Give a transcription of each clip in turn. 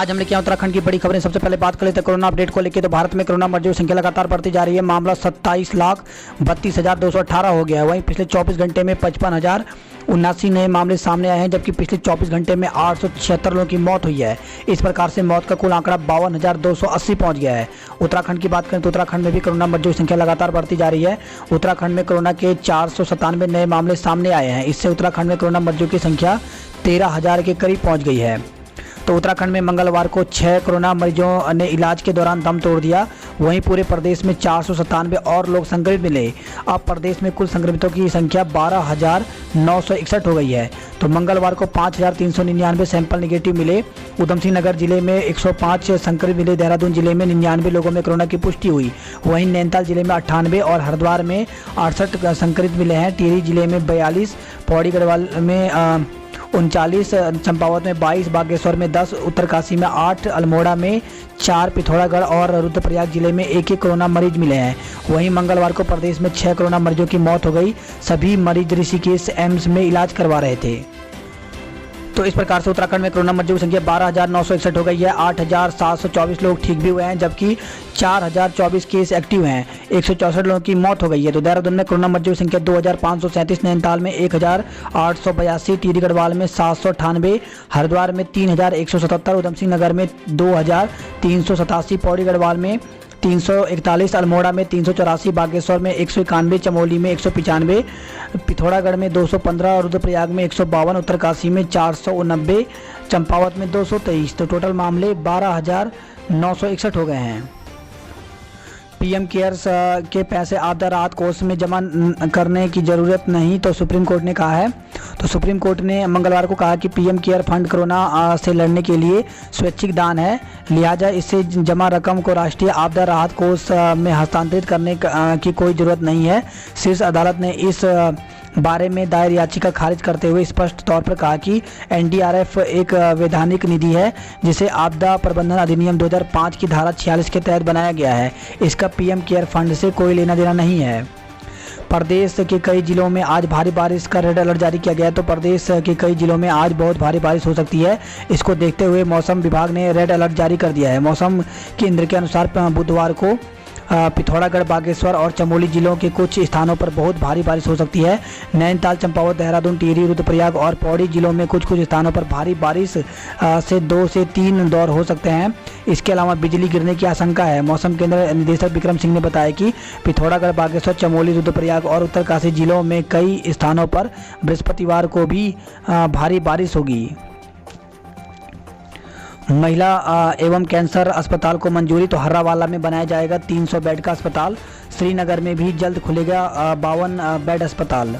आज हम लेके आए उत्तराखंड की बड़ी खबरें। सबसे पहले बात कर लेते हैं कोरोना अपडेट को लेकर। तो भारत में कोरोना मरीजों की संख्या लगातार बढ़ती जा रही है। मामला 27,32,218 हो गया है। वहीं पिछले 24 घंटे में 55,079 नए मामले सामने आए हैं, जबकि पिछले 24 घंटे में 876 लोगों की मौत हुई है। इस प्रकार से मौत का कुल आंकड़ा 52,280 पहुंच गया है। उत्तराखंड की बात करें तो उत्तराखंड में भी कोरोना मरीजों की संख्या लगातार बढ़ती जा रही है। उत्तराखंड में कोरोना के 497 नए मामले सामने आए हैं। इससे उत्तराखंड में कोरोना मरीजों की संख्या 13,000 के करीब पहुँच गई है। तो उत्तराखंड में मंगलवार को 6 कोरोना मरीजों ने इलाज के दौरान दम तोड़ दिया। वहीं पूरे प्रदेश में 497 और लोग संक्रमित मिले। अब प्रदेश में कुल संक्रमितों की संख्या 12,961 हो गई है। तो मंगलवार को 5,399 सैंपल निगेटिव मिले। उधमसिंह नगर जिले में 105 संक्रमित मिले। देहरादून जिले में 99 लोगों में कोरोना की पुष्टि हुई। वहीं नैनीताल जिले में 98 और हरिद्वार में 68 संक्रमित मिले हैं। टिहरी जिले में 42, पौड़ी गढ़वाल में 39, चंपावत में 22, बागेश्वर में 10, उत्तरकाशी में 8, अल्मोड़ा में 4, पिथौरागढ़ और रुद्रप्रयाग जिले में एक कोरोना मरीज मिले हैं। वहीं मंगलवार को प्रदेश में 6 कोरोना मरीजों की मौत हो गई। सभी मरीज ऋषिकेश एम्स में इलाज करवा रहे थे। तो इस प्रकार से उत्तराखंड में कोरोना मरीजों की संख्या 12,961 हो गई है। 8,724 लोग ठीक भी हुए हैं, जबकि 4,024 केस एक्टिव हैं। 164 लोगों की मौत हो गई है। तो देहरादून में कोरोना मरीजों की संख्या 2,537, नैनीताल में 1,882, टिहरी गढ़वाल में 798, हरिद्वार में 3,177, उधमसिंह नगर में 2,387, पौड़ी गढ़वाल में 341, अल्मोड़ा में 384, बागेश्वर में 191, चमोली में 195, पिथौरागढ़ में 215, रुद्रप्रयाग में 152, उत्तरकाशी में 490, चंपावत में 223। तो टोटल मामले 12,961 हो गए हैं। पीएम केयर्स के पैसे आपदा राहत कोष में जमा करने की ज़रूरत नहीं, तो सुप्रीम कोर्ट ने कहा है। तो सुप्रीम कोर्ट ने मंगलवार को कहा कि पीएम केयर फंड कोरोना से लड़ने के लिए स्वैच्छिक दान है, लिहाजा इससे जमा रकम को राष्ट्रीय आपदा राहत कोष में हस्तांतरित करने की कोई ज़रूरत नहीं है। शीर्ष अदालत ने इस बारे में दायर याचिका खारिज करते हुए स्पष्ट तौर पर कहा कि एनडीआरएफ एक वैधानिक निधि है, जिसे आपदा प्रबंधन अधिनियम 2005 की धारा 46 के तहत बनाया गया है। इसका पीएम केयर फंड से कोई लेना देना नहीं है। प्रदेश के कई जिलों में आज भारी बारिश का रेड अलर्ट जारी किया गया है। तो प्रदेश के कई जिलों में आज बहुत भारी बारिश हो सकती है। इसको देखते हुए मौसम विभाग ने रेड अलर्ट जारी कर दिया है। मौसम केंद्र के अनुसार बुधवार को पिथौरागढ़, बागेश्वर और चमोली जिलों के कुछ स्थानों पर बहुत भारी बारिश हो सकती है। नैनीताल, चंपावत, देहरादून, टिहरी, रुद्रप्रयाग और पौड़ी जिलों में कुछ स्थानों पर भारी बारिश से 2 से 3 दौर हो सकते हैं। इसके अलावा बिजली गिरने की आशंका है। मौसम केंद्र निदेशक विक्रम सिंह ने बताया कि पिथौरागढ़, बागेश्वर, चमोली, रुद्रप्रयाग और उत्तरकाशी जिलों में कई स्थानों पर बृहस्पतिवार को भी भारी बारिश होगी। महिला एवं कैंसर अस्पताल को मंजूरी, तो हर्रावाला में बनाया जाएगा 300 बेड का अस्पताल। श्रीनगर में भी जल्द खुलेगा 52 बेड अस्पताल।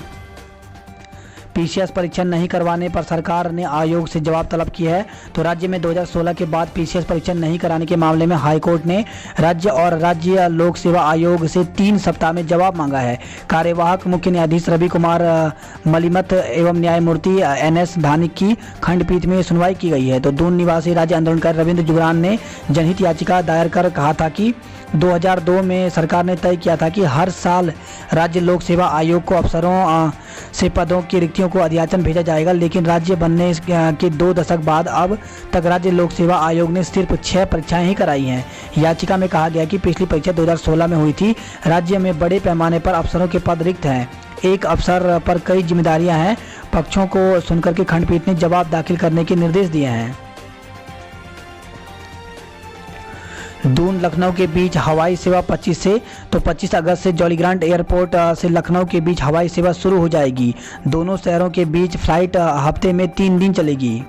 पीसीएस परीक्षण नहीं करवाने पर सरकार ने आयोग से जवाब तलब किया है। तो राज्य में 2016 के बाद पीसीएस परीक्षण नहीं कराने के मामले में हाईकोर्ट ने राज्य और राज्य लोक सेवा आयोग से 3 सप्ताह में जवाब मांगा है। कार्यवाहक मुख्य न्यायाधीश रवि कुमार मलिमत एवं न्यायमूर्ति एनएस धानिक की खंडपीठ में सुनवाई की गई है। तो दून निवासी राज्य आंदोलनकारी रविंद्र जुगरान ने जनहित याचिका दायर कर कहा था कि 2002 में सरकार ने तय किया था कि हर साल राज्य लोक सेवा आयोग को अफसरों से पदों की रिक्तियों को अध्याचन भेजा जाएगा, लेकिन राज्य बनने के 2 दशक बाद अब तक राज्य लोक सेवा आयोग ने सिर्फ 6 परीक्षाएं ही कराई हैं। याचिका में कहा गया कि पिछली परीक्षा 2016 में हुई थी। राज्य में बड़े पैमाने पर अफसरों के पद रिक्त हैं। एक अफसर पर कई जिम्मेदारियां हैं। पक्षों को सुनकर के खंडपीठ ने जवाब दाखिल करने के निर्देश दिए हैं। दून लखनऊ के बीच हवाई सेवा 25 से, तो 25 अगस्त से जॉलीग्रांट एयरपोर्ट से लखनऊ के बीच हवाई सेवा शुरू हो जाएगी। दोनों शहरों के बीच फ्लाइट हफ्ते में 3 दिन चलेगी।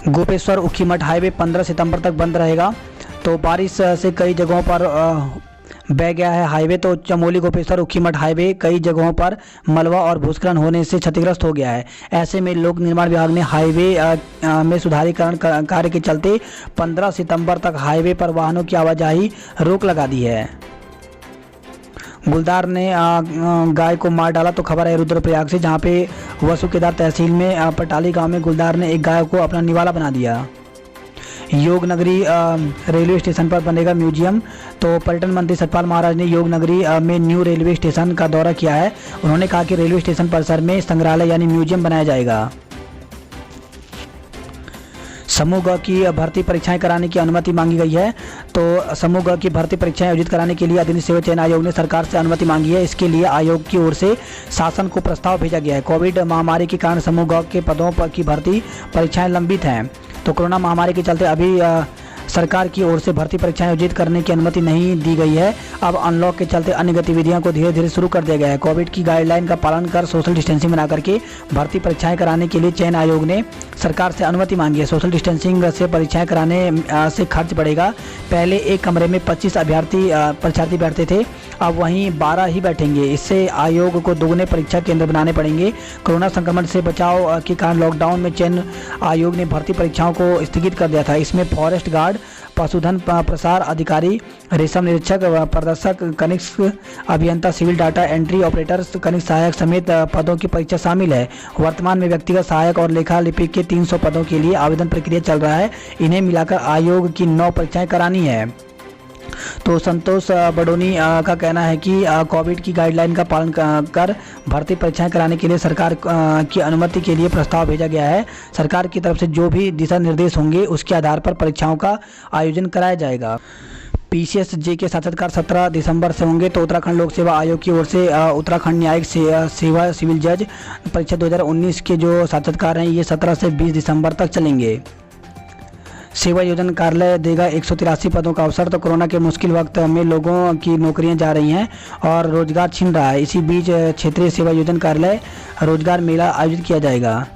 गोपेश्वर ऊखीमठ हाईवे 15 सितंबर तक बंद रहेगा। तो बारिश से कई जगहों पर बह गया है हाईवे। तो चमोली गोपेश्वर ऊखीमठ हाईवे कई जगहों पर मलबा और भूस्खलन होने से क्षतिग्रस्त हो गया है। ऐसे में लोक निर्माण विभाग ने हाईवे में सुधारीकरण कार्य के चलते 15 सितंबर तक हाईवे पर वाहनों की आवाजाही रोक लगा दी है। गुलदार ने गाय को मार डाला, तो खबर है रुद्रप्रयाग से, जहां पे वसुकेदार तहसील में पटाली गांव में गुलदार ने एक गाय को अपना निवाला बना दिया। योग नगरी रेलवे स्टेशन पर बनेगा म्यूजियम। तो पर्यटन मंत्री सतपाल महाराज ने योग नगरी में न्यू रेलवे स्टेशन का दौरा किया है। उन्होंने कहा कि रेलवे स्टेशन परिसर में संग्रहालय यानी म्यूजियम बनाया जाएगा। समूह ग की भर्ती परीक्षाएं कराने की अनुमति मांगी गई है। तो समूह ग की भर्ती परीक्षाएं आयोजित कराने के लिए अधीनस्थ सेवा चयन आयोग ने सरकार से अनुमति मांगी है। इसके लिए आयोग की ओर से शासन को प्रस्ताव भेजा गया है। कोविड महामारी के कारण समूह ग के पदों पर की भर्ती परीक्षाएं लंबित हैं। तो कोरोना महामारी के चलते अभी सरकार की ओर से भर्ती परीक्षाएं आयोजित करने की अनुमति नहीं दी गई है। अब अनलॉक के चलते अन्य गतिविधियों को धीरे धीरे शुरू कर दिया गया है। कोविड की गाइडलाइन का पालन कर सोशल डिस्टेंसिंग बना करके भर्ती परीक्षाएं कराने के लिए चयन आयोग ने सरकार से अनुमति मांगी है। सोशल डिस्टेंसिंग से परीक्षाएं कराने से खर्च बढ़ेगा। पहले एक कमरे में 25 परीक्षार्थी बैठते थे, अब वहीं 12 ही बैठेंगे। इससे आयोग को दोगुने परीक्षा केंद्र बनाने पड़ेंगे। कोरोना संक्रमण से बचाव के कारण लॉकडाउन में चयन आयोग ने भर्ती परीक्षाओं को स्थगित कर दिया था। इसमें फॉरेस्ट गार्ड, पशुधन प्रसार अधिकारी, रेशम निरीक्षक, प्रदर्शक, कनिष्ठ अभियंता, सिविल डाटा एंट्री ऑपरेटर्स, कनिष्ठ सहायक समेत पदों की परीक्षा शामिल है। वर्तमान में व्यक्तिगत सहायक और लेखा लिपिक के 300 पदों के लिए आवेदन प्रक्रिया चल रहा है। इन्हें मिलाकर आयोग की 9 परीक्षाएं करानी है। तो संतोष बडोनी का कहना है कि कोविड की गाइडलाइन का पालन कर भर्ती परीक्षाएं कराने के लिए सरकार की अनुमति के लिए प्रस्ताव भेजा गया है। सरकार की तरफ से जो भी दिशा निर्देश होंगे उसके आधार पर परीक्षाओं का आयोजन कराया जाएगा। PCSJ के साक्षात्कार 17 दिसंबर से होंगे। तो उत्तराखंड लोक सेवा आयोग की ओर से उत्तराखंड न्यायिक सेवा सिविल जज परीक्षा 2019 के जो साक्षात्कार हैं ये 17 से 20 दिसंबर तक चलेंगे। सेवा योजन कार्यालय देगा 183 पदों का अवसर। तो कोरोना के मुश्किल वक्त में लोगों की नौकरियां जा रही हैं और रोजगार छिन रहा है। इसी बीच क्षेत्रीय सेवा योजन कार्यालय रोजगार मेला आयोजित किया जाएगा।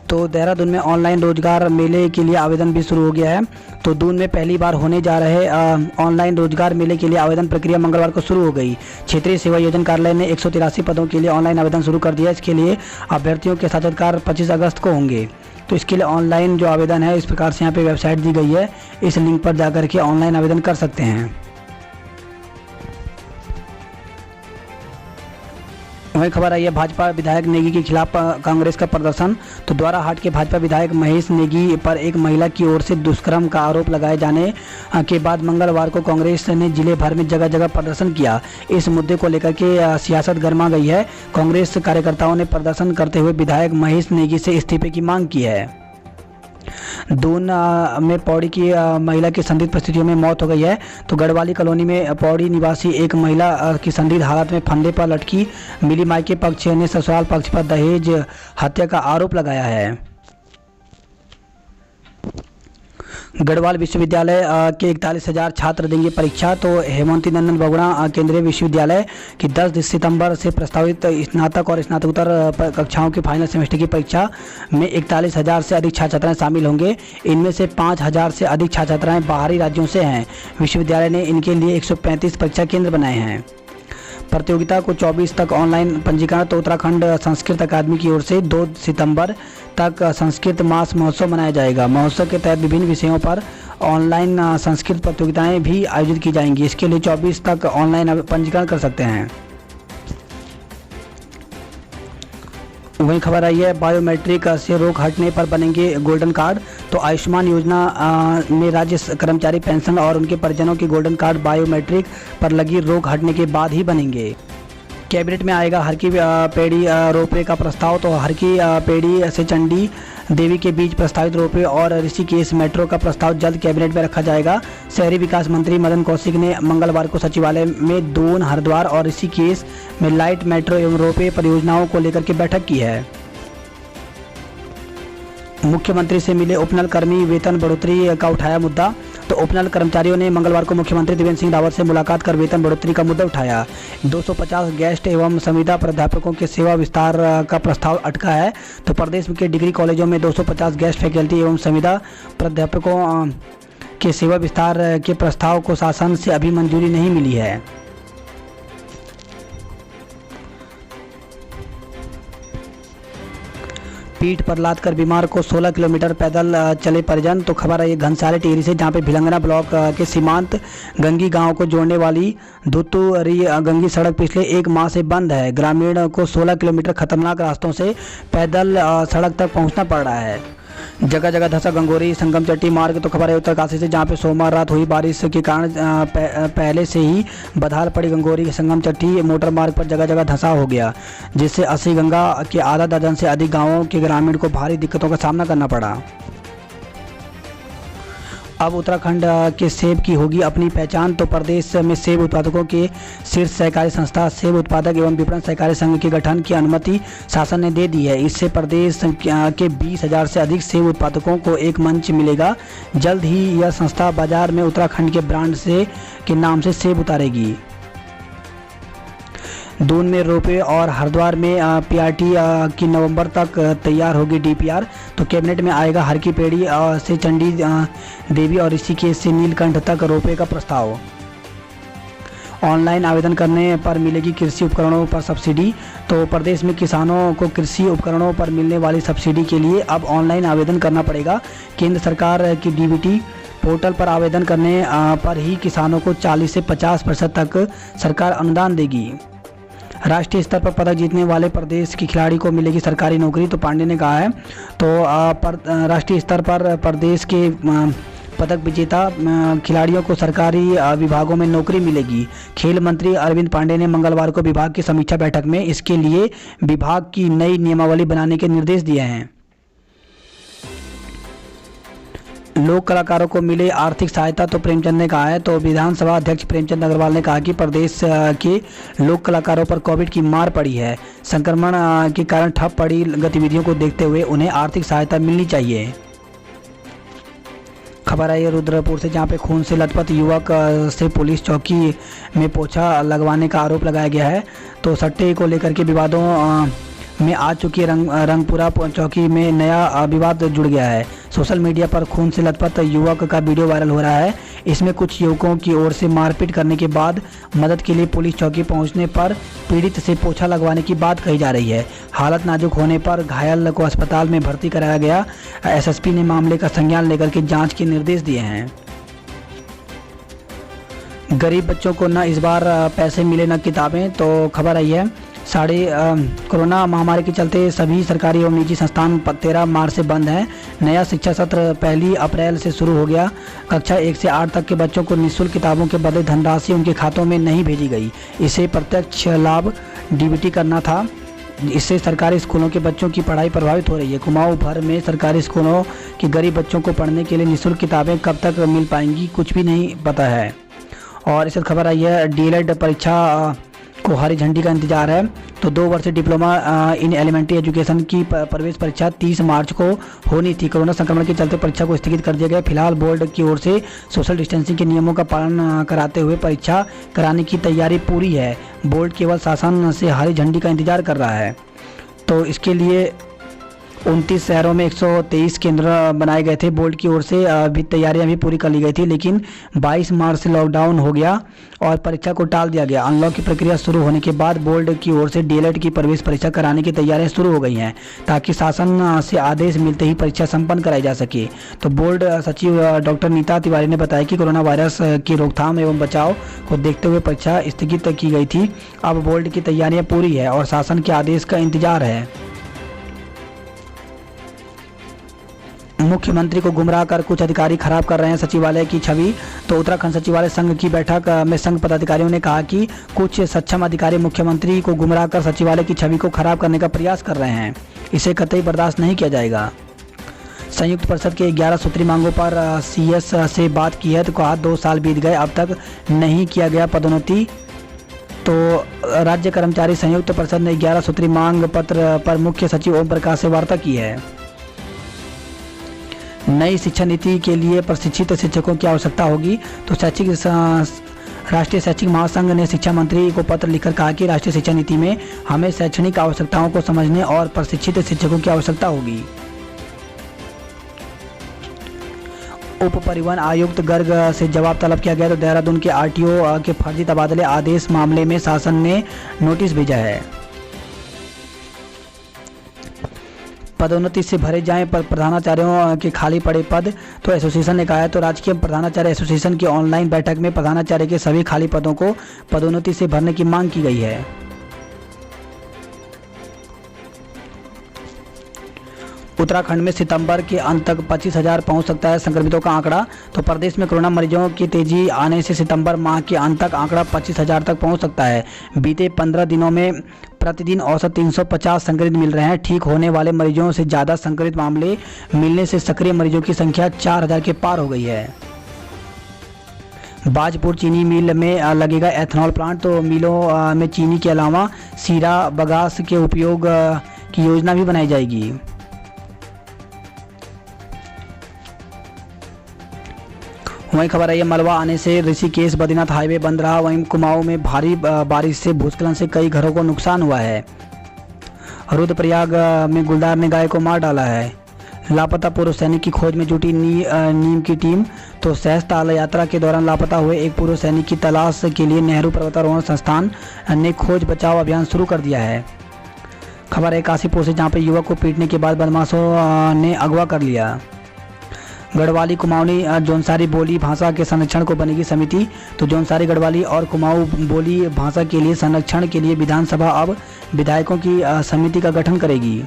तो देहरादून में ऑनलाइन रोजगार मेले के लिए आवेदन भी शुरू हो गया है। तो दून में पहली बार होने जा रहे ऑनलाइन रोजगार मेले के लिए आवेदन प्रक्रिया मंगलवार को शुरू हो गई। क्षेत्रीय सेवा योजन कार्यालय ने 183 पदों के लिए ऑनलाइन आवेदन शुरू कर दिया। इसके लिए अभ्यर्थियों के साक्षात्कार 25 अगस्त को होंगे। तो इसके लिए ऑनलाइन जो आवेदन है इस प्रकार से यहाँ पे वेबसाइट दी गई है, इस लिंक पर जाकर के ऑनलाइन आवेदन कर सकते हैं। वही खबर आई है भाजपा विधायक नेगी के खिलाफ कांग्रेस का प्रदर्शन। तो द्वाराहाट के भाजपा विधायक महेश नेगी पर एक महिला की ओर से दुष्कर्म का आरोप लगाए जाने के बाद मंगलवार को कांग्रेस ने जिले भर में जगह जगह प्रदर्शन किया। इस मुद्दे को लेकर के सियासत गर्मा गई है। कांग्रेस कार्यकर्ताओं ने प्रदर्शन करते हुए विधायक महेश नेगी से इस्तीफे की मांग की है। दून में पौड़ी की महिला की संदिग्ध परिस्थितियों में मौत हो गई है। तो गढ़वाली कॉलोनी में पौड़ी निवासी एक महिला की संदिग्ध हालत में फंदे पर लटकी मिली। मायके पक्ष ने ससुराल पक्ष पर दहेज हत्या का आरोप लगाया है। गढ़वाल विश्वविद्यालय के 41,000 छात्र देंगे परीक्षा। तो हेमंती नंदन बहुगुणा केंद्रीय विश्वविद्यालय की 10 सितंबर से प्रस्तावित स्नातक और स्नातकोत्तर कक्षाओं के फाइनल सेमेस्टर की परीक्षा में 41,000 से अधिक छात्र छात्राएं शामिल होंगे। इनमें से 5,000 से अधिक छात्र छात्राएं बाहरी राज्यों से हैं। विश्वविद्यालय ने इनके लिए 135 परीक्षा केंद्र बनाए हैं। प्रतियोगिता को 24 तक ऑनलाइन पंजीकरण। तो उत्तराखंड संस्कृत अकादमी की ओर से 2 सितंबर तक संस्कृत मास महोत्सव मनाया जाएगा। महोत्सव के तहत विभिन्न विषयों पर ऑनलाइन संस्कृत प्रतियोगिताएं भी आयोजित की जाएंगी। इसके लिए 24 तक ऑनलाइन पंजीकरण कर सकते हैं। वही खबर आई है बायोमेट्रिक से रोक हटने पर बनेंगे गोल्डन कार्ड। तो आयुष्मान योजना में राज्य कर्मचारी पेंशन और उनके परिजनों के गोल्डन कार्ड बायोमेट्रिक पर लगी रोक हटने के बाद ही बनेंगे। कैबिनेट में आएगा हर की पेड़ी रोपवे का प्रस्ताव। तो हर की पेड़ी से चंडी देवी के बीच प्रस्तावित रोपवे और ऋषिकेश मेट्रो का प्रस्ताव जल्द कैबिनेट में रखा जाएगा। शहरी विकास मंत्री मदन कौशिक ने मंगलवार को सचिवालय में दून, हरिद्वार और ऋषिकेश में लाइट मेट्रो एवं रोपवे परियोजनाओं को लेकर के बैठक की है। मुख्यमंत्री से मिले उपनल कर्मी वेतन बढ़ोतरी का उठाया मुद्दा। तो उपनल कर्मचारियों ने मंगलवार को मुख्यमंत्री त्रिवेंद्र सिंह रावत से मुलाकात कर वेतन बढ़ोतरी का मुद्दा उठाया। 250 गेस्ट एवं संविदा प्राध्यापकों के सेवा विस्तार का प्रस्ताव अटका है। तो प्रदेश के डिग्री कॉलेजों में 250 गेस्ट फैकल्टी एवं संविदा प्राध्यापकों के सेवा विस्तार के प्रस्ताव को शासन से अभी मंजूरी नहीं मिली है। पीठ पर लाद कर बीमार को 16 किलोमीटर पैदल चले परिजन। तो खबर है ये घनसाली टिहरी से, जहां पे भिलंगना ब्लॉक के सीमांत गंगी गांव को जोड़ने वाली धुतुरी गंगी सड़क पिछले 1 माह से बंद है। ग्रामीण को 16 किलोमीटर खतरनाक रास्तों से पैदल सड़क तक पहुंचना पड़ रहा है। जगह जगह धंसा गंगोरी संगम चट्टी मार्ग। तो खबर है उत्तरकाशी से, जहां पे सोमवार रात हुई बारिश के कारण पहले से ही बदहाल पड़ी गंगोरी संगम चट्टी मोटर मार्ग पर जगह जगह धंसा हो गया, जिससे अस्सी गंगा के आधा दर्जन से अधिक गांवों के ग्रामीण को भारी दिक्कतों का सामना करना पड़ा। अब उत्तराखंड के सेब की होगी अपनी पहचान। तो प्रदेश में सेब उत्पादकों के शीर्ष सहकारी संस्था सेब उत्पादक एवं विपणन सहकारी संघ के गठन की अनुमति शासन ने दे दी है। इससे प्रदेश के 20,000 से अधिक सेब उत्पादकों को एक मंच मिलेगा। जल्द ही यह संस्था बाजार में उत्तराखंड के ब्रांड के नाम से सेब उतारेगी। दून में रोपवे और हरिद्वार में पीआरटी की नवंबर तक तैयार होगी डीपीआर। तो कैबिनेट में आएगा हर की पेड़ी से चंडी देवी और ऋषिकेश से नीलकंठ तक रोपवे का प्रस्ताव। ऑनलाइन आवेदन करने पर मिलेगी कृषि उपकरणों पर सब्सिडी। तो प्रदेश में किसानों को कृषि उपकरणों पर मिलने वाली सब्सिडी के लिए अब ऑनलाइन आवेदन करना पड़ेगा। केंद्र सरकार की डीबीटी पोर्टल पर आवेदन करने पर ही किसानों को 40 से 50% तक सरकार अनुदान देगी। राष्ट्रीय स्तर पर पदक जीतने वाले प्रदेश की खिलाड़ी को मिलेगी सरकारी नौकरी। तो पांडे ने कहा है। तो राष्ट्रीय स्तर पर प्रदेश के पदक विजेता खिलाड़ियों को सरकारी विभागों में नौकरी मिलेगी। खेल मंत्री अरविंद पांडे ने मंगलवार को विभाग की समीक्षा बैठक में इसके लिए विभाग की नई नियमावली बनाने के निर्देश दिए हैं। लोक कलाकारों को मिले आर्थिक सहायता। तो प्रेमचंद ने कहा है। तो विधानसभा अध्यक्ष प्रेमचंद अग्रवाल ने कहा कि प्रदेश के लोक कलाकारों पर कोविड की मार पड़ी है। संक्रमण के कारण ठप पड़ी गतिविधियों को देखते हुए उन्हें आर्थिक सहायता मिलनी चाहिए। खबर आई है रुद्रपुर से, जहां पे खून से लथपथ युवक से पुलिस चौकी में पोछा लगवाने का आरोप लगाया गया है। तो सट्टे को लेकर के विवादों में आ चुकी रंगपुरा चौकी में नया विवाद जुड़ गया है। सोशल मीडिया पर खून से लथपथ युवक का वीडियो वायरल हो रहा है। इसमें कुछ युवकों की ओर से मारपीट करने के बाद मदद के लिए पुलिस चौकी पहुंचने पर पीड़ित से पोछा लगवाने की बात कही जा रही है। हालत नाजुक होने पर घायल को अस्पताल में भर्ती कराया गया। एसएसपी ने मामले का संज्ञान लेकर के जांच के निर्देश दिए हैं। गरीब बच्चों को न इस बार पैसे मिले न किताबें। तो खबर आई है कोरोना महामारी के चलते सभी सरकारी एवं निजी संस्थान 13 मार्च से बंद हैं। नया शिक्षा सत्र 1 अप्रैल से शुरू हो गया। कक्षा 1 से 8 तक के बच्चों को निःशुल्क किताबों के बदले धनराशि उनके खातों में नहीं भेजी गई। इसे प्रत्यक्ष लाभ डीबीटी करना था। इससे सरकारी स्कूलों के बच्चों की पढ़ाई प्रभावित हो रही है। कुमाऊं भर में सरकारी स्कूलों के गरीब बच्चों को पढ़ने के लिए निःशुल्क किताबें कब तक मिल पाएंगी, कुछ भी नहीं पता है। और इस खबर आई है डीएलएड परीक्षा को हरी झंडी का इंतजार है। तो 2 वर्षीय डिप्लोमा इन एलिमेंट्री एजुकेशन की प्रवेश परीक्षा 30 मार्च को होनी थी। कोरोना संक्रमण के चलते परीक्षा को स्थगित कर दिया गया। फिलहाल बोर्ड की ओर से सोशल डिस्टेंसिंग के नियमों का पालन कराते हुए परीक्षा कराने की तैयारी पूरी है। बोर्ड केवल शासन से हरी झंडी का इंतजार कर रहा है। तो इसके लिए 29 शहरों में 123 केंद्र बनाए गए थे। बोर्ड की ओर से भी तैयारियां भी पूरी कर ली गई थी, लेकिन 22 मार्च से लॉकडाउन हो गया और परीक्षा को टाल दिया गया। अनलॉक की प्रक्रिया शुरू होने के बाद बोर्ड की ओर से डीएलएड की प्रवेश परीक्षा कराने की तैयारियां शुरू हो गई हैं, ताकि शासन से आदेश मिलते ही परीक्षा संपन्न कराई जा सके। तो बोर्ड सचिव डॉक्टर नीता तिवारी ने बताया कि कोरोना वायरस की रोकथाम एवं बचाव को देखते हुए परीक्षा स्थगित की गई थी। अब बोर्ड की तैयारियां पूरी है और शासन के आदेश का इंतजार है। मुख्यमंत्री को गुमराह कर कुछ अधिकारी खराब कर रहे हैं सचिवालय की छवि। तो उत्तराखंड सचिवालय संघ की बैठक में संघ पदाधिकारियों ने कहा कि कुछ सक्षम अधिकारी मुख्यमंत्री को गुमराह कर सचिवालय की छवि को खराब करने का प्रयास कर रहे हैं। इसे कतई बर्दाश्त नहीं किया जाएगा। संयुक्त परिषद के 11 सूत्री मांगों पर सीएस से बात की है। तो कहा 2 साल बीत गए, अब तक नहीं किया गया पदोन्नति। तो राज्य कर्मचारी संयुक्त परिषद ने 11 सूत्री मांग पत्र पर मुख्य सचिव ओम प्रकाश से वार्ता की है। नई शिक्षा नीति के लिए प्रशिक्षित शिक्षकों की आवश्यकता होगी। तो राष्ट्रीय शैक्षिक महासंघ ने शिक्षा मंत्री को पत्र लिखकर कहा कि राष्ट्रीय शिक्षा नीति में हमें शैक्षणिक आवश्यकताओं को समझने और प्रशिक्षित शिक्षकों की आवश्यकता होगी। उप परिवहन आयुक्त गर्ग से जवाब तलब किया गया। तो देहरादून के आरटीओ के फर्जी तबादले आदेश मामले में शासन ने नोटिस भेजा है। पदोन्नति से भरे जाएं पर प्रधानाचार्यों के खाली पड़े पद। तो एसोसिएशन ने कहा है। तो राजकीय प्रधानाचार्य एसोसिएशन की ऑनलाइन बैठक में प्रधानाचार्य के सभी खाली पदों को पदोन्नति से भरने की मांग की गई है। उत्तराखंड में सितंबर के अंत तक 25,000 पहुंच सकता है संक्रमितों का आंकड़ा। तो प्रदेश में कोरोना मरीजों की तेजी आने से सितंबर माह के अंत तक आंकड़ा 25,000 तक पहुंच सकता है। बीते 15 दिनों में प्रतिदिन औसत 350 संक्रमित मिल रहे हैं। ठीक होने वाले मरीजों से ज़्यादा संक्रमित मामले मिलने से सक्रिय मरीजों की संख्या 4,000 के पार हो गई है। बाजपुर चीनी मिल में लगेगा एथेनॉल प्लांट। तो मिलों में चीनी के अलावा सीरा बगास के उपयोग की योजना भी बनाई जाएगी। वहीं खबर है मलबा आने से ऋषिकेश बद्रीनाथ हाईवे बंद रहा। वहीं कुमाऊं में भारी बारिश से भूस्खलन से कई घरों को नुकसान हुआ है। रुद्रप्रयाग में गुलदार ने गाय को मार डाला है। लापता पूर्व सैनिक की खोज में जुटी नीम की टीम। तो सहस्त्र यात्रा के दौरान लापता हुए एक पूर्व सैनिक की तलाश के लिए नेहरू पर्वतारोहण संस्थान ने खोज बचाव अभियान शुरू कर दिया है। खबर है काशीपुर से, जहां पर युवक को पीटने के बाद बदमाशों ने अगवा कर लिया। गढ़वाली कुमाऊनी जौनसारी बोली भाषा के संरक्षण को बनेगी समिति। तो जौनसारी गढ़वाली और कुमाऊं बोली भाषा के लिए संरक्षण के लिए विधानसभा अब विधायकों की समिति का गठन करेगी।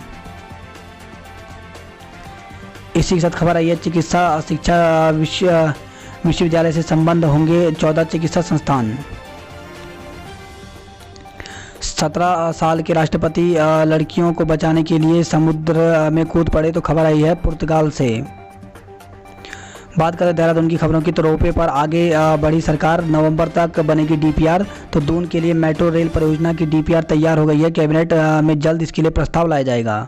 इसी के साथ खबर आई है चिकित्सा शिक्षा विश्वविद्यालय से संबंध होंगे 14 चिकित्सा संस्थान। 17 साल के राष्ट्रपति लड़कियों को बचाने के लिए समुद्र में कूद पड़े। तो खबर आई है पुर्तगाल से। बात करें देहरादून की खबरों की, तो रोपवे पर आगे बढ़ी सरकार, नवंबर तक बनेगी डीपीआर। तो दून के लिए मेट्रो रेल परियोजना की डीपीआर तैयार हो गई है। कैबिनेट में जल्द इसके लिए प्रस्ताव लाया जाएगा।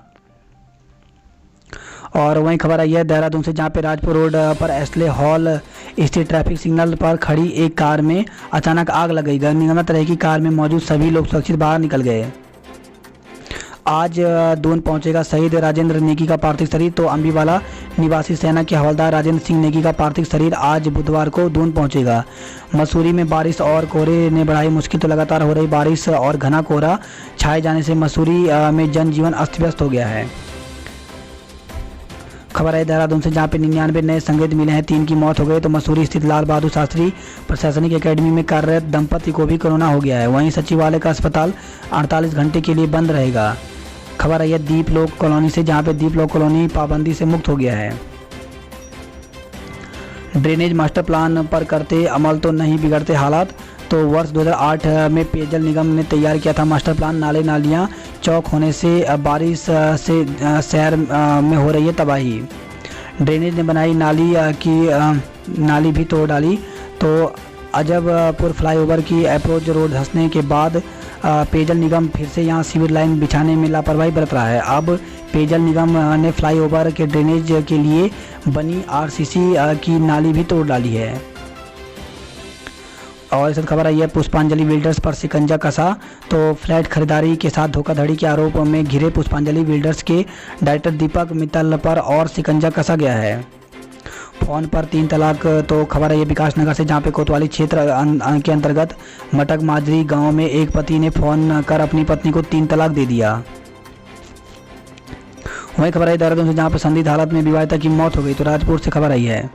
और वहीं खबर आई है देहरादून से, जहां पे राजपुर रोड पर एस्ले हॉल स्थित ट्रैफिक सिग्नल पर खड़ी एक कार में अचानक आग लग गई। निगमित तरह की कार में मौजूद सभी लोग सुरक्षित बाहर निकल गए। आज दून पहुंचेगा शहीद राजेंद्र नेगी का पार्थिव शरीर। तो अम्बीवाला निवासी सेना के हवलदार राजेंद्र सिंह नेगी का पार्थिव शरीर आज बुधवार को दून पहुंचेगा। मसूरी में बारिश और कोहरे ने बढ़ाई मुश्किल। तो लगातार हो रही बारिश और घना कोहरा छाए जाने से मसूरी में जनजीवन अस्त व्यस्त हो गया है। खबर है देहरादून से, जहाँ पे 99 नए संक्रमित मिले हैं, 3 की मौत हो गई। तो मसूरी स्थित लाल बहादुर शास्त्री प्रशासनिक एकेडमी में कार्यरत दंपति को भी कोरोना हो गया है। वहीं सचिवालय का अस्पताल 48 घंटे के लिए बंद रहेगा। खबर आई है दीपलोक कॉलोनी से, जहाँ पे दीपलोक कॉलोनी पाबंदी से मुक्त हो गया है। ड्रेनेज मास्टर प्लान पर करते अमल तो नहीं बिगड़ते हालात। तो वर्ष 2008 में पेयजल निगम ने तैयार किया था मास्टर प्लान। नाले नालियाँ चौक होने से बारिश से शहर में हो रही है तबाही। ड्रेनेज ने बनाई नाली भी तोड़ डाली। तो अजबपुर फ्लाईओवर की अप्रोच रोड धंसने के बाद पेयजल निगम फिर से यहां सीवर लाइन बिछाने में लापरवाही बरत रहा है। अब पेयजल निगम ने फ्लाईओवर के ड्रेनेज के लिए बनी आरसीसी की नाली भी तोड़ डाली है। और इस खबर आई है पुष्पांजलि बिल्डर्स पर शिकंजा कसा। तो फ्लैट खरीदारी के साथ धोखाधड़ी के आरोप में घिरे पुष्पांजलि बिल्डर्स के डायरेक्टर दीपक मित्तल पर और शिकंजा कसा गया है। फोन पर 3 तलाक। तो खबर है ये विकास नगर से, जहाँ पे कोतवाली क्षेत्र के अंतर्गत मटक माजरी गांव में एक पति ने फोन कर अपनी पत्नी को 3 तलाक दे दिया। वही खबर है देहरादून से, जहाँ पे संदिग्ध हालत में विवाहिता की मौत हो गई। तो राजपुर से खबर आई है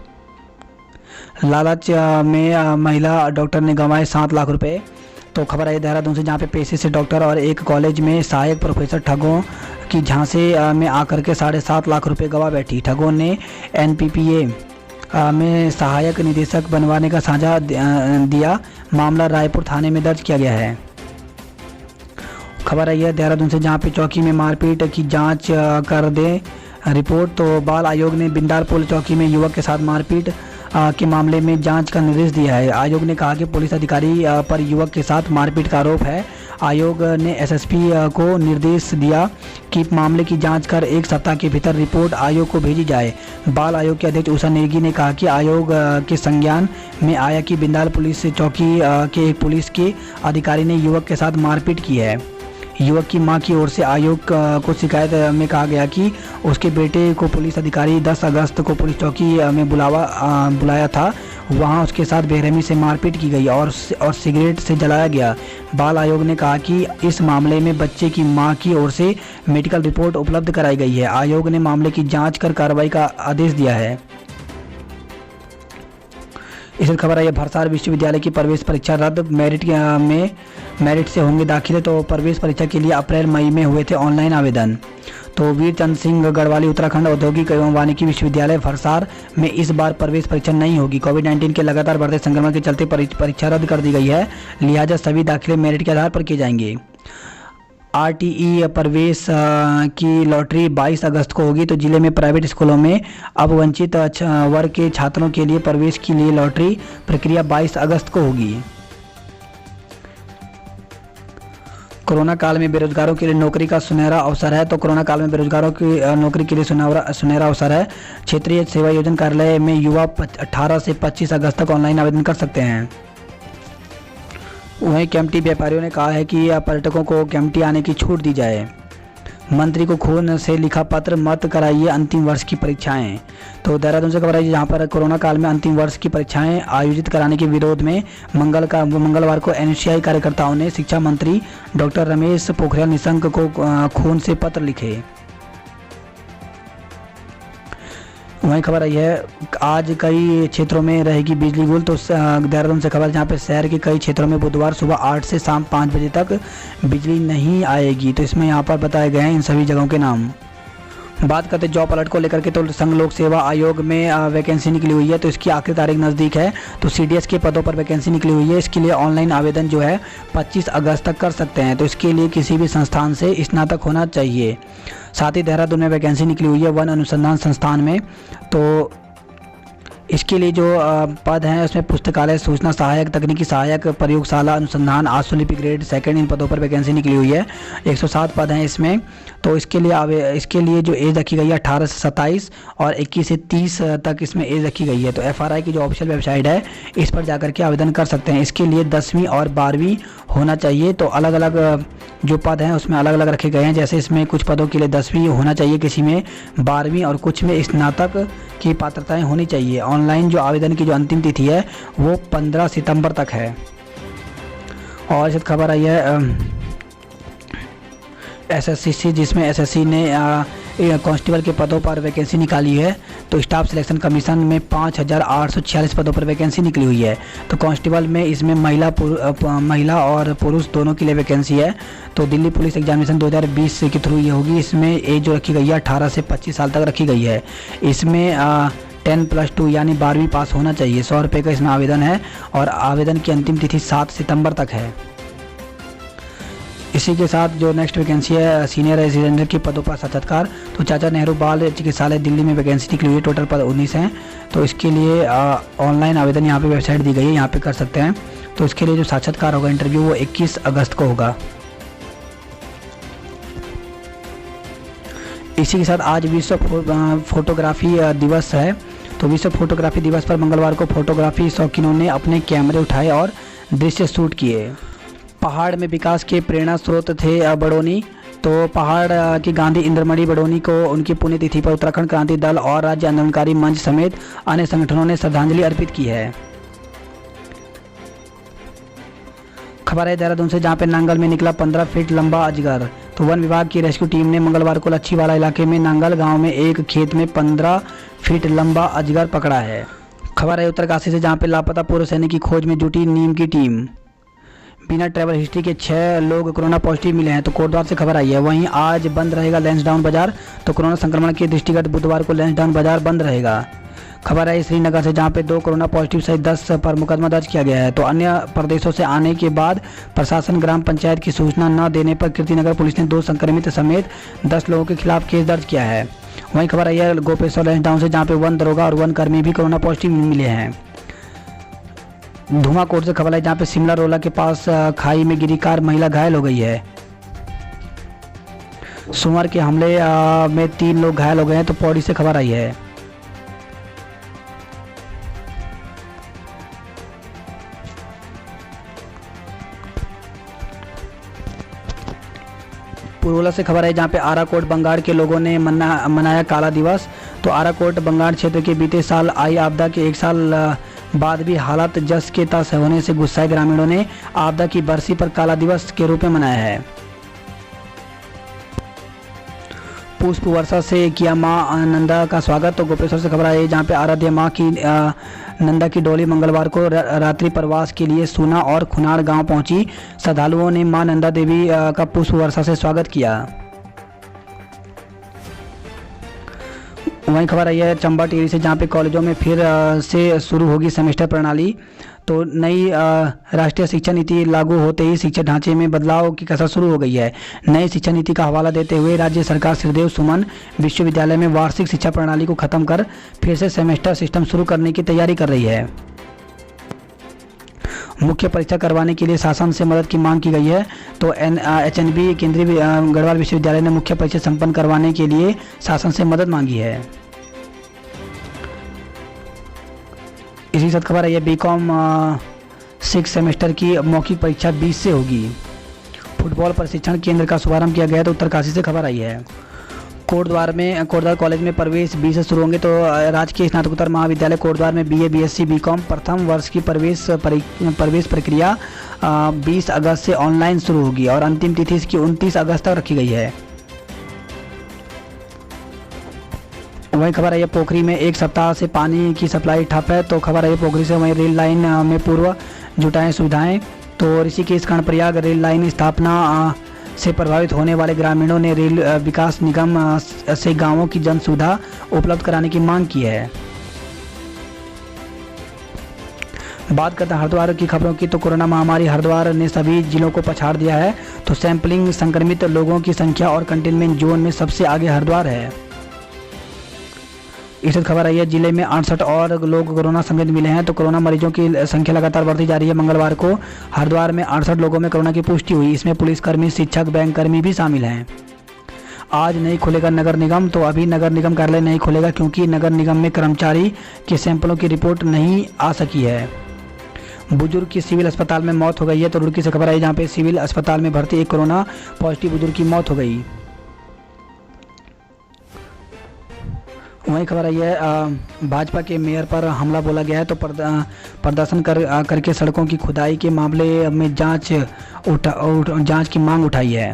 लालच में महिला डॉक्टर ने गंवाए 7 लाख रुपए। तो खबर आई देहरादून से, जहाँ पे पेशे से डॉक्टर और एक कॉलेज में सहायक प्रोफेसर ठगों की झांसे में आकर के 7.5 लाख रुपए गवा बैठी। ठगों ने एनपीपीए में सहायक निदेशक बनवाने का साझा दिया। मामला रायपुर थाने में दर्ज किया गया है। खबर आई है देहरादून से, जहाँ पे चौकी में मारपीट की जांच कर दे रिपोर्ट। तो बाल आयोग ने बिंदाल पुलिस चौकी में युवक के साथ मारपीट के मामले में जांच का निर्देश दिया है। आयोग ने कहा कि पुलिस अधिकारी पर युवक के साथ मारपीट का आरोप है। आयोग ने एसएसपी को निर्देश दिया कि मामले की जांच कर 1 सप्ताह के भीतर रिपोर्ट आयोग को भेजी जाए। बाल आयोग के अध्यक्ष उषा नेगी ने कहा कि आयोग के संज्ञान में आया कि बिंदाल पुलिस चौकी के एक पुलिस के अधिकारी ने युवक के साथ मारपीट की है। युवक की मां की ओर से आयोग को शिकायत में कहा गया कि उसके बेटे को पुलिस अधिकारी 10 अगस्त को पुलिस चौकी में बुलाया था। वहां उसके साथ बेरहमी से मारपीट की गई और सिगरेट से जलाया गया। बाल आयोग ने कहा कि इस मामले में बच्चे की मां की ओर से मेडिकल रिपोर्ट उपलब्ध कराई गई है। आयोग ने मामले की जांच कर कार्रवाई का आदेश दिया है। इस खबर है भरसार विश्वविद्यालय की प्रवेश परीक्षा रद्द। मेरिट से होंगे दाखिले। तो प्रवेश परीक्षा के लिए अप्रैल मई में हुए थे ऑनलाइन आवेदन। तो वीर चंद सिंह गढ़वाली उत्तराखंड औद्योगिक एवं वानिकी विश्वविद्यालय फरसार में इस बार प्रवेश परीक्षा नहीं होगी। कोविड-19 के लगातार बढ़ते संक्रमण के चलते परीक्षा रद्द कर दी गई है, लिहाजा सभी दाखिले मेरिट के आधार पर किए जाएंगे। आरटीई प्रवेश की लॉटरी 22 अगस्त को होगी। तो जिले में प्राइवेट स्कूलों में अब वंचित वर्ग के छात्रों के लिए प्रवेश के लिए लॉटरी प्रक्रिया 22 अगस्त को होगी। कोरोना काल में बेरोजगारों के लिए नौकरी का सुनहरा अवसर है। तो कोरोना काल में बेरोजगारों की नौकरी के लिए सुनहरा अवसर है। क्षेत्रीय सेवा योजना कार्यालय में युवा 18 से 25 अगस्त तक ऑनलाइन आवेदन कर सकते हैं। वहीं केम्प्टी व्यापारियों ने कहा है कि पर्यटकों को केम्प्टी आने की छूट दी जाए। मंत्री को खून से लिखा पत्र, मत कराइए अंतिम वर्ष की परीक्षाएं। तो देहरादून से खबर है जहां पर कोरोना काल में अंतिम वर्ष की परीक्षाएं आयोजित कराने के विरोध में मंगलवार को एनएसयूआई कार्यकर्ताओं ने शिक्षा मंत्री डॉक्टर रमेश पोखरियाल निशंक को खून से पत्र लिखे। वहीं खबर आई है आज कई क्षेत्रों में रहेगी बिजली गुल। तो देहरादून से खबर जहां पे शहर के कई क्षेत्रों में बुधवार सुबह 8 से शाम 5 बजे तक बिजली नहीं आएगी। तो इसमें यहां पर बताए गए हैं इन सभी जगहों के नाम। बात करते जॉब अलर्ट को लेकर के, तो संघ लोक सेवा आयोग में वैकेंसी निकली हुई है। तो इसकी आखिरी तारीख नज़दीक है। तो सीडीएस के पदों पर वैकेंसी निकली हुई है। इसके लिए ऑनलाइन आवेदन जो है 25 अगस्त तक कर सकते हैं। तो इसके लिए किसी भी संस्थान से स्नातक होना चाहिए। साथ ही देहरादून में वैकेंसी निकली हुई है वन अनुसंधान संस्थान में। तो इसके लिए जो पद हैं उसमें पुस्तकालय सूचना सहायक, तकनीकी सहायक, प्रयोगशाला अनुसंधान, आशुलिपि ग्रेड सेकंड, इन पदों पर वैकेंसी निकली हुई है। 107 पद हैं इसमें। तो इसके लिए जो एज रखी गई है 18 से 27 और 21 से 30 तक इसमें एज रखी गई है। तो एफआरआई की जो ऑफिशियल वेबसाइट है इस पर जाकर के आवेदन कर सकते हैं। इसके लिए 10वीं और 12वीं होना चाहिए। तो अलग अलग जो पद हैं उसमें अलग अलग रखे गए हैं। जैसे इसमें कुछ पदों के लिए 10वीं होना चाहिए, किसी में 12वीं और कुछ में स्नातक की पात्रताएं होनी चाहिए। ऑनलाइन जो आवेदन की जो अंतिम तिथि है वो 15 सितंबर तक है। और इस खबर आई है एसएससी, जिसमें एसएससी ने कांस्टेबल के पदों पर वैकेंसी निकाली है। तो स्टाफ सिलेक्शन कमीशन में 5846 पदों पर वैकेंसी निकली हुई है। तो कांस्टेबल में इसमें महिला और पुरुष दोनों के लिए वैकेंसी है। तो दिल्ली पुलिस एग्जामिनेशन 2020 के थ्रू ये होगी। इसमें एज जो रखी गई है 18 से 25 साल तक रखी गई है। इसमें 10+2 यानी 12वीं पास होना चाहिए। 100 रुपये का इसमें आवेदन है और आवेदन की अंतिम तिथि 7 सितंबर तक है। इसी के साथ जो नेक्स्ट वैकेंसी है सीनियर रेजिडेंट के पदों पर साक्षात्कार। तो चाचा नेहरू बाल चिकित्सालय दिल्ली में वैकेंसी निकली हुई है। टोटल पद 19 हैं। तो इसके लिए ऑनलाइन आवेदन यहाँ पे वेबसाइट दी गई है, यहाँ पे कर सकते हैं। तो इसके लिए जो साक्षात्कार होगा इंटरव्यू वो 21 अगस्त को होगा। इसी के साथ आज विश्व फोटोग्राफी दिवस है। तो विश्व फोटोग्राफी दिवस पर मंगलवार को फोटोग्राफी शौकीनों ने अपने कैमरे उठाए और दृश्य शूट किए। पहाड़ में विकास के प्रेरणा स्रोत थे बड़ोनी। तो पहाड़ की गांधी इंद्रमणि बड़ोनी को उनकी पुण्यतिथि पर उत्तराखंड क्रांति दल और राज्य आंदोलनकारी मंच समेत अन्य संगठनों ने श्रद्धांजलि अर्पित की है। खबर है देहरादून से जहां पे नांगल में निकला 15 फीट लंबा अजगर। तो वन विभाग की रेस्क्यू टीम ने मंगलवार को लच्छीवाला इलाके में नांगल गांव में एक खेत में 15 फीट लंबा अजगर पकड़ा है। खबर है उत्तरकाशी से जहां पे लापता पूर्व सैनिक की खोज में जुटी नीम की टीम। बिना ट्रैवल हिस्ट्री के 6 लोग कोरोना पॉजिटिव मिले हैं। तो कोटद्वार से खबर आई है। वहीं आज बंद रहेगा लैंसडाउन बाजार। तो कोरोना संक्रमण के दृष्टिगत बुधवार को लैंसडाउन बाजार बंद रहेगा। खबर है श्रीनगर से जहां पे 2 कोरोना पॉजिटिव सहित 10 पर मुकदमा दर्ज किया गया है। तो अन्य प्रदेशों से आने के बाद प्रशासन ग्राम पंचायत की सूचना न देने पर कीर्तिनगर पुलिस ने 2 संक्रमित समेत 10 लोगों के खिलाफ केस दर्ज किया है। वहीं खबर आई है गोपेश्वर लैंसडाउन से जहाँ पे 1 दरोगा और 1 कर्मी भी कोरोना पॉजिटिव मिले हैं। धुमाकोट से खबर है जहाँ पे शिमला रोला के पास खाई में गिरी कार, महिला घायल हो गई है। सोमवार के हमले में 3 लोग घायल हो गए हैं। तो पौड़ी से खबर आई है। पुरोला से खबर है जहाँ पे आराकोट बंगाड़ के लोगों ने मनाया काला दिवस। तो आराकोट बंगाड़ क्षेत्र के बीते साल आई आपदा के 1 साल बाद भी हालात जस के तस होने से गुस्साए ग्रामीणों ने आपदा की बरसी पर काला दिवस के रूप में मनाया है। पुष्प वर्षा से किया मां नंदा का स्वागत। तो गोपेश्वर से खबर आई जहाँ पे आराध्य मां की नंदा की डोली मंगलवार को रात्रि प्रवास के लिए सूना और खुनार गांव पहुंची। श्रद्धालुओं ने मां नंदा देवी का पुष्प वर्षा से स्वागत किया। वहीं खबर आई है चंबा टिहरी से, जहां पे कॉलेजों में फिर से शुरू होगी सेमेस्टर प्रणाली। तो नई राष्ट्रीय शिक्षा नीति लागू होते ही शिक्षा ढांचे में बदलाव की कसर शुरू हो गई है। नई शिक्षा नीति का हवाला देते हुए राज्य सरकार श्रीदेव सुमन विश्वविद्यालय में वार्षिक शिक्षा प्रणाली को खत्म कर फिर से सेमेस्टर सिस्टम शुरू करने की तैयारी कर रही है। मुख्य परीक्षा करवाने के लिए शासन से मदद की मांग की गई है। तो HNB केंद्रीय गढ़वाल विश्वविद्यालय ने मुख्य परीक्षा संपन्न करवाने के लिए शासन से मदद मांगी है। इसी साथ खबर है BCom 6 सेमेस्टर की मौखिक परीक्षा 20 से होगी। फुटबॉल प्रशिक्षण केंद्र का शुभारंभ किया गया। तो उत्तरकाशी से खबर आई है कोटद्वार कॉलेज में प्रवेश 20 से शुरू होंगे। तो राजकीय स्नातकोत्तर महाविद्यालय कोटद्वार में BA BSc BCom प्रथम वर्ष की प्रवेश प्रक्रिया 20 अगस्त से ऑनलाइन शुरू होगी और अंतिम तिथि इसकी 29 अगस्त तक रखी गई है। वहीं खबर है पोखरी में 1 सप्ताह से पानी की सप्लाई ठप है। तो खबर है पोखरी से। वहीं रेल लाइन में पूर्व जुटाएं सुविधाएं। तो ऋषिकेश कर्णप्रयाग रेल लाइन स्थापना से प्रभावित होने वाले ग्रामीणों ने रेल विकास निगम से गांवों की जन सुविधा उपलब्ध कराने की मांग की है। बात करते हैं हरिद्वार की खबरों की। तो कोरोना महामारी हरिद्वार ने सभी जिलों को पछाड़ दिया है। तो सैंपलिंग संक्रमित लोगों की संख्या और कंटेनमेंट जोन में सबसे आगे हरिद्वार है। इस खबर आई है जिले में 68 और लोग कोरोना संक्रमित मिले हैं। तो कोरोना मरीजों की संख्या लगातार बढ़ती जा रही है। मंगलवार को हरिद्वार में 68 लोगों में कोरोना की पुष्टि हुई। इसमें पुलिसकर्मी, शिक्षक, बैंककर्मी भी शामिल हैं। आज नहीं खुलेगा नगर निगम। तो अभी नगर निगम कार्यालय नहीं खुलेगा क्योंकि नगर निगम में कर्मचारी के सैंपलों की रिपोर्ट नहीं आ सकी है। बुजुर्ग की सिविल अस्पताल में मौत हो गई है। तो रुड़की से खबर आई जहाँ पे सिविल अस्पताल में भर्ती एक कोरोना पॉजिटिव बुजुर्ग की मौत हो गई। वहीं खबर आई है भाजपा के मेयर पर हमला बोला गया है। तो प्रदर्शन करके सड़कों की खुदाई के मामले में जांच की मांग उठाई है।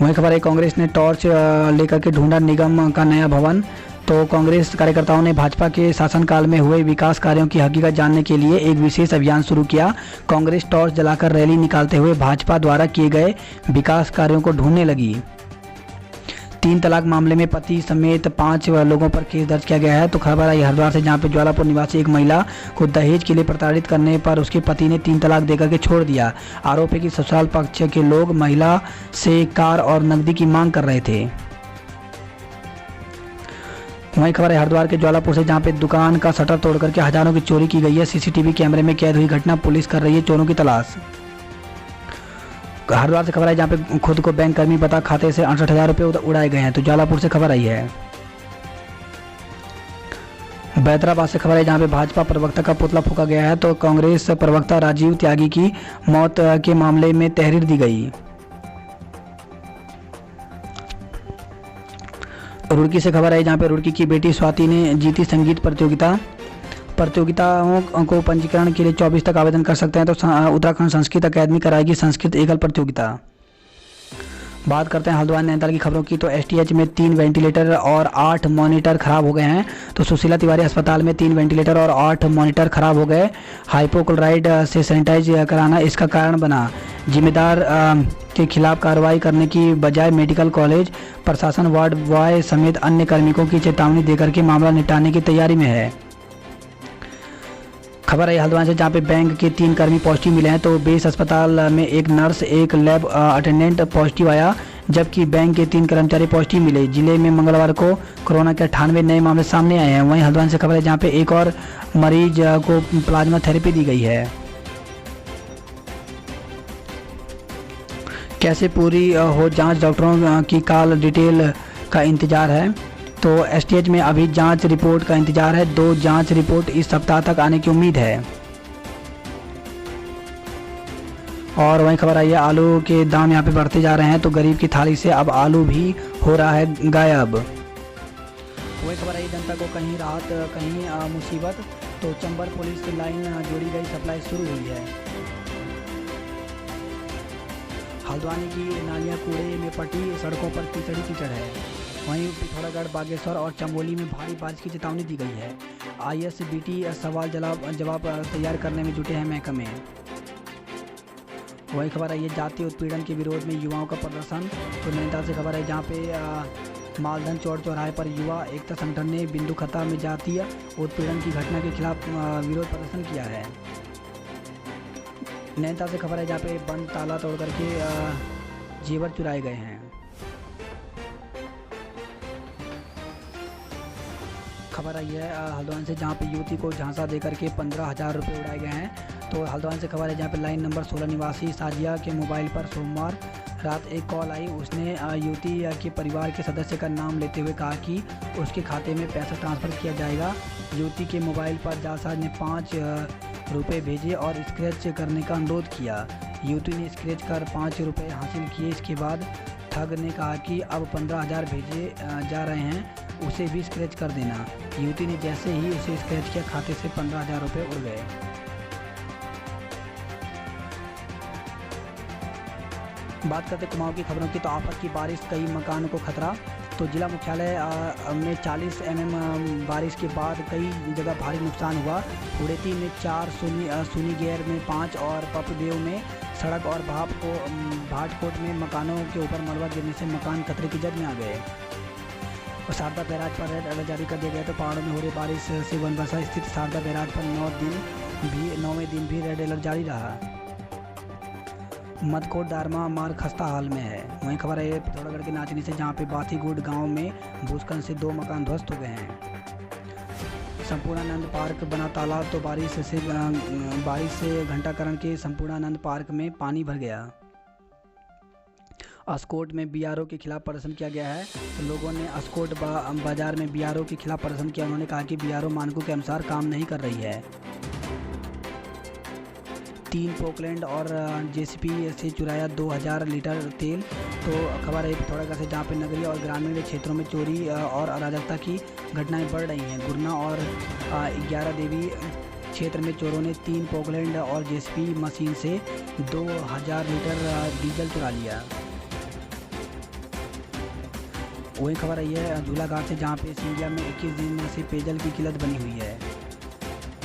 वहीं खबर है कांग्रेस ने टॉर्च लेकर के ढूंढा निगम का नया भवन। तो कांग्रेस कार्यकर्ताओं ने भाजपा के शासनकाल में हुए विकास कार्यों की हकीकत जानने के लिए एक विशेष अभियान शुरू किया। कांग्रेस टॉर्च जलाकर रैली निकालते हुए भाजपा द्वारा किए गए विकास कार्यों को ढूंढने लगी। 3 तलाक मामले में पति समेत 5 लोगों पर केस दर्ज किया गया है। तो खबर आई हरिद्वार से जहां पे ज्वालापुर निवासी एक महिला को दहेज के लिए प्रताड़ित करने पर उसके पति ने 3 तलाक देकर के छोड़ दिया। आरोप है कि ससुराल पक्ष के लोग महिला से कार और नकदी की मांग कर रहे थे। वहीं खबर है हरिद्वार के ज्वालापुर से जहां पे दुकान का शटर तोड़ करके हजारों की चोरी की गई है। CCTV कैमरे में कैद हुई घटना, पुलिस कर रही है चोरों की तलाश। हरिद्वार से खबर आई जहाँ पे खुद को बैंक कर्मी बता खाते से 68,000 रुपये उड़ाए गए हैं। तो ज्वालापुर से खबर आई है। बैदराबाद से खबर आई जहाँ पे भाजपा प्रवक्ता का पुतला फूंका गया है। तो कांग्रेस प्रवक्ता राजीव त्यागी की मौत के मामले में तहरीर दी गई। रुड़की से खबर आई जहाँ पे रुड़की की बेटी स्वाति ने जीती संगीत प्रतियोगिताओं को पंजीकरण के लिए 24 तक आवेदन कर सकते हैं। तो उत्तराखंड संस्कृत अकादमी कराएगी संस्कृत एकल प्रतियोगिता। बात करते हैं हल्द्वानी नैनीताल की खबरों की। तो STH में 3 वेंटिलेटर और 8 मॉनिटर खराब हो गए हैं। तो सुशीला तिवारी अस्पताल में 3 वेंटिलेटर और 8 मॉनिटर खराब हो गए। हाइपोक्लोराइड से सैनिटाइज कराना इसका कारण बना। जिम्मेदार के खिलाफ कार्रवाई करने की बजाय मेडिकल कॉलेज प्रशासन वार्ड बॉय समेत अन्य कार्मिकों की चेतावनी देकर के मामला निपटाने की तैयारी में है। खबर है हल्द्वानी से जहाँ पे बैंक के 3 कर्मी पॉजिटिव मिले हैं। तो बेस अस्पताल में एक नर्स, एक लैब अटेंडेंट पॉजिटिव आया, जबकि बैंक के 3 कर्मचारी पॉजिटिव मिले। जिले में मंगलवार को कोरोना के 98 नए मामले सामने आए हैं। वहीं हल्द्वानी से खबर है जहाँ पे एक और मरीज को प्लाज्मा थेरेपी दी गई है। कैसे पूरी हो जांच, डॉक्टरों की कॉल डिटेल का इंतजार है। तो STH में अभी जांच रिपोर्ट का इंतजार है। 2 जांच रिपोर्ट इस सप्ताह तक आने की उम्मीद है। और वहीं खबर आई है आलू के दाम यहाँ पे बढ़ते जा रहे हैं। तो गरीब की थाली से अब आलू भी हो रहा है गायब। वही खबर आई जनता को कहीं राहत कहीं मुसीबत। तो चंबल पुलिस की लाइन जोड़ी गई, सप्लाई शुरू हुई है। हल्द्वानी की नालियाँ कूड़े में पटी, सड़कों पर कीचड़ है। वहीं पिथौरागढ़, बागेश्वर और चमोली में भारी बारिश की चेतावनी दी गई है। ISBT सवाल जवाब तैयार करने में जुटे हैं महकमे। वही खबर है ये जातीय उत्पीड़न के विरोध में युवाओं का प्रदर्शन। तो नैनीताल से खबर है जहाँ पे मालधन चौड़ चौराहे पर युवा एकता संगठन ने बिंदु खता में जातीय उत्पीड़न की घटना के खिलाफ विरोध प्रदर्शन किया है। नैनीताल से खबर है जहाँ पे बंद ताला तोड़ करके जेवर चुराए गए हैं। खबर आई है हल्द्वानी से जहाँ पे युवती को झांसा देकर के 15,000 रुपये उड़ाए गए हैं। तो हल्द्वानी से खबर है जहाँ पे लाइन नंबर 16 निवासी साजिया के मोबाइल पर सोमवार रात एक कॉल आई। उसने युवती के परिवार के सदस्य का नाम लेते हुए कहा कि उसके खाते में पैसा ट्रांसफ़र किया जाएगा। युवती के मोबाइल पर जालसाज ने 5 रुपये भेजे और स्क्रैच करने का अनुरोध किया। युवती ने स्क्रैच कर 5 रुपये हासिल किए। इसके बाद ठग ने कहा कि अब 15,000 भेजे जा रहे हैं, उसे भी स्क्रैच कर देना। युवती ने जैसे ही उसे स्क्रैच किया खाते से 15,000 रुपये उड़ गए। बात करते कुमाऊं की खबरों की। तो आफत की बारिश, कई मकानों को खतरा। तो जिला मुख्यालय में 40 mm बारिश के बाद कई जगह भारी नुकसान हुआ। उड़ेती में 4, सुनीगेर में 5 और पपदेव में सड़क और भाटकोट में मकानों के ऊपर मलबा गिरने से मकान खतरे की जद में आ गए। और शारदा बैराज पर रेड अलर्ट जारी कर दिया गया। तो पहाड़ों में हो रही बारिश से बनबसा स्थित शारदा बैराज पर 9वें दिन भी रेड अलर्ट जारी रहा। मदकोट दारमा मार्ग खस्ता हाल में है। वहीं खबर है पिथौरागढ़ के नाचनी से जहां पे बाथीगुड गांव में भूस्खलन से 2 मकान ध्वस्त हो गए हैं। संपूर्णानंद पार्क बना तालाब। तो बारिश से घंटाकरण के संपूर्णानंद पार्क में पानी भर गया। अस्कोट में बीआरओ के खिलाफ प्रदर्शन किया गया है। तो लोगों ने अस्कोट बाजार में बीआरओ के खिलाफ प्रदर्शन किया। उन्होंने कहा कि बीआरओ मानकों के अनुसार काम नहीं कर रही है। 3 पोकलैंड और जेसीबी से चुराया 2000 लीटर तेल। तो खबर है पिथौरागढ़ से जहाँ पे नगरीय और ग्रामीण क्षेत्रों में चोरी और अराजकता की घटनाएं बढ़ रही हैं। गुरना और 11 देवी क्षेत्र में चोरों ने 3 पोकलैंड और जेसीबी मशीन से 2000 लीटर डीजल चुरा लिया। वही खबर आई है झूलाघाट से जहाँ पे सिंधिया में 21 दिन से पेयजल की किल्लत बनी हुई है।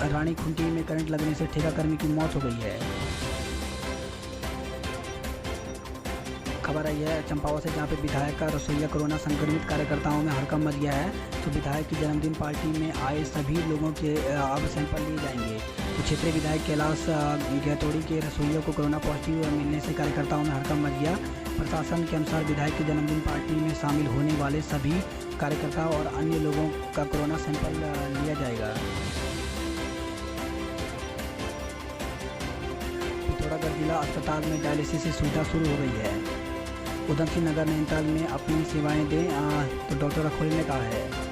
रानी खुंटी में करंट लगने से ठेकाकर्मी की मौत हो गई है। खबर आई है चंपावत से जहाँ पे विधायक का रसोईया कोरोना संक्रमित कार्यकर्ताओं में हड़कंप मच गया है। तो विधायक की जन्मदिन पार्टी में आए सभी लोगों के अब सैंपल लिए जाएंगे। तो क्षेत्रीय विधायक कैलाश गैतोड़ी के रसोइयों को कोरोना पॉजिटिव मिलने से कार्यकर्ताओं में हड़कंप मच गया। प्रशासन के अनुसार विधायक की जन्मदिन पार्टी में शामिल होने वाले सभी कार्यकर्ताओं और अन्य लोगों का कोरोना सैंपल लिया जाएगा। पिथौरागढ़ जिला अस्पताल में डायलिसिस की सुविधा शुरू हो गई है। उधमसिंह नगर नैनीताल में अपनी सेवाएं दें, तो डॉक्टर अखोली ने कहा है।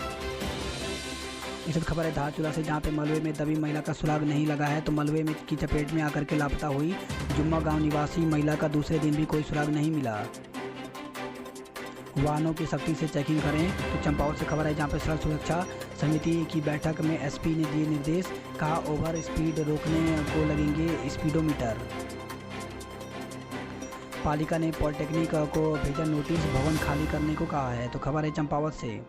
इस खबर है धारचूला से जहां पे मलबे में दबी महिला का सुराग नहीं लगा है। तो मलबे में की चपेट में आकर के लापता हुई जुम्मा गांव निवासी महिला का दूसरे दिन भी कोई सुराग नहीं मिला। वाहनों की सख्ती से चेकिंग करें। तो चंपावत से खबर है जहां पे सड़क सुरक्षा समिति की बैठक में एसपी ने दिए निर्देश, कहा ओवर स्पीड रोकने को लगेंगे स्पीडोमीटर। पालिका ने पॉलिटेक्निक को भेजा नोटिस, भवन खाली करने को कहा है। तो खबर है चंपावत से।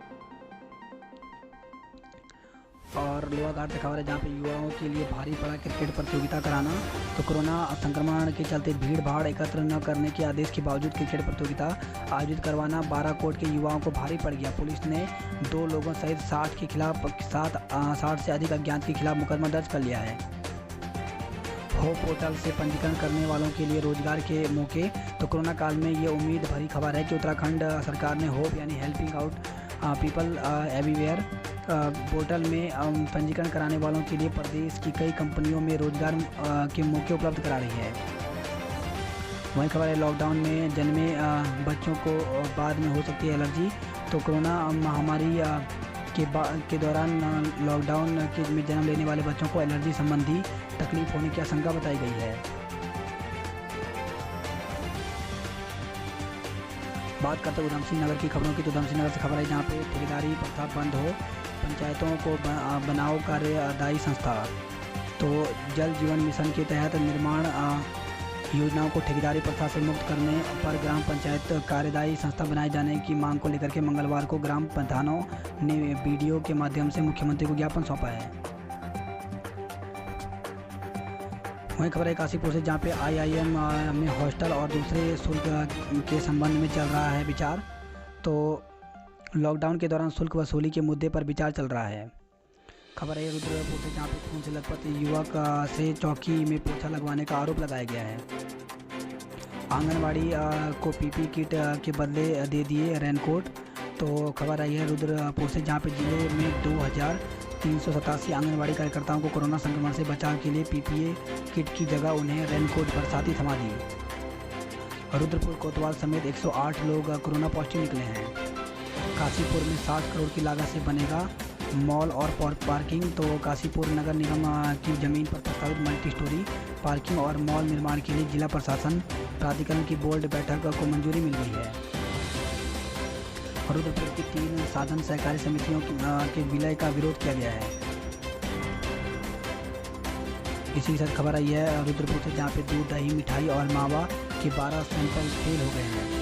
और लोहाघाट से खबर है जहाँ पे युवाओं के लिए भारी पड़ा क्रिकेट प्रतियोगिता कराना। तो कोरोना संक्रमण के चलते भीड़ भाड़ एकत्र न करने के आदेश के बावजूद क्रिकेट प्रतियोगिता आयोजित करवाना 12 कोट के युवाओं को भारी पड़ गया। पुलिस ने 2 लोगों सहित 60 से अधिक अज्ञात के खिलाफ मुकदमा दर्ज कर लिया है। होप पोर्टल से पंजीकरण करने वालों के लिए रोजगार के मौके। तो कोरोना काल में ये उम्मीद भरी खबर है कि उत्तराखंड सरकार ने होप यानी helping out people everywhere portal में पंजीकरण कराने वालों के लिए प्रदेश की कई कंपनियों में रोजगार के मौके उपलब्ध करा रही है। वहीं खबर है लॉकडाउन में जन्मे बच्चों को बाद में हो सकती है एलर्जी। तो कोरोना महामारी के दौरान लॉकडाउन में जन्म लेने वाले बच्चों को एलर्जी संबंधी तकलीफ होने की आशंका बताई गई है। बात करते हैं उधमसिंह नगर की खबरों की। तो उधमसिंह नगर से खबर है जहाँ पे ठेकेदारी प्रथा बंद हो, पंचायतों को बनाओ कार्यदायी संस्था। तो जल जीवन मिशन के तहत निर्माण योजनाओं को ठेकेदारी प्रथा से मुक्त करने पर ग्राम पंचायत कार्यदायी संस्था बनाए जाने की मांग को लेकर के मंगलवार को ग्राम प्रधानों ने वीडियो के माध्यम से मुख्यमंत्री को ज्ञापन सौंपा है। वहीं खबर है काशीपुर से, जहां पे IIM में हॉस्टल और दूसरे शुल्क के संबंध में चल रहा है विचार। तो लॉकडाउन के दौरान शुल्क वसूली के मुद्दे पर विचार चल रहा है। खबर है रुद्रपुर से, जहाँ पे खून से लथपथ युवक से चौकी में पोछा लगवाने का आरोप लगाया गया है। आंगनबाड़ी को PP किट के बदले दे दिए रेनकोट। तो खबर आई है रुद्रपुर से, जहाँ पे जिले में 2387 आंगनबाड़ी कार्यकर्ताओं को कोरोना संक्रमण से बचाव के लिए PPE किट की जगह उन्हें रेनकोट बरसाती थमा दी। रुद्रपुर कोतवाल समेत 108 लोग कोरोना पॉजिटिव निकले हैं। काशीपुर में 60 करोड़ की लागत से बनेगा मॉल और पार्किंग। तो काशीपुर नगर निगम की ज़मीन पर प्रस्तावित मल्टी स्टोरी पार्किंग और मॉल निर्माण के लिए जिला प्रशासन प्राधिकरण की बोर्ड बैठक को मंजूरी मिल गई है। रुद्रपुर की 3 साधन सहकारी समितियों के विलय का विरोध किया गया है। इसी के साथ खबर आई है रुद्रपुर से, जहाँ पे दूध, दही, मिठाई और मावा के 12 सैंपल फेल हो गए हैं।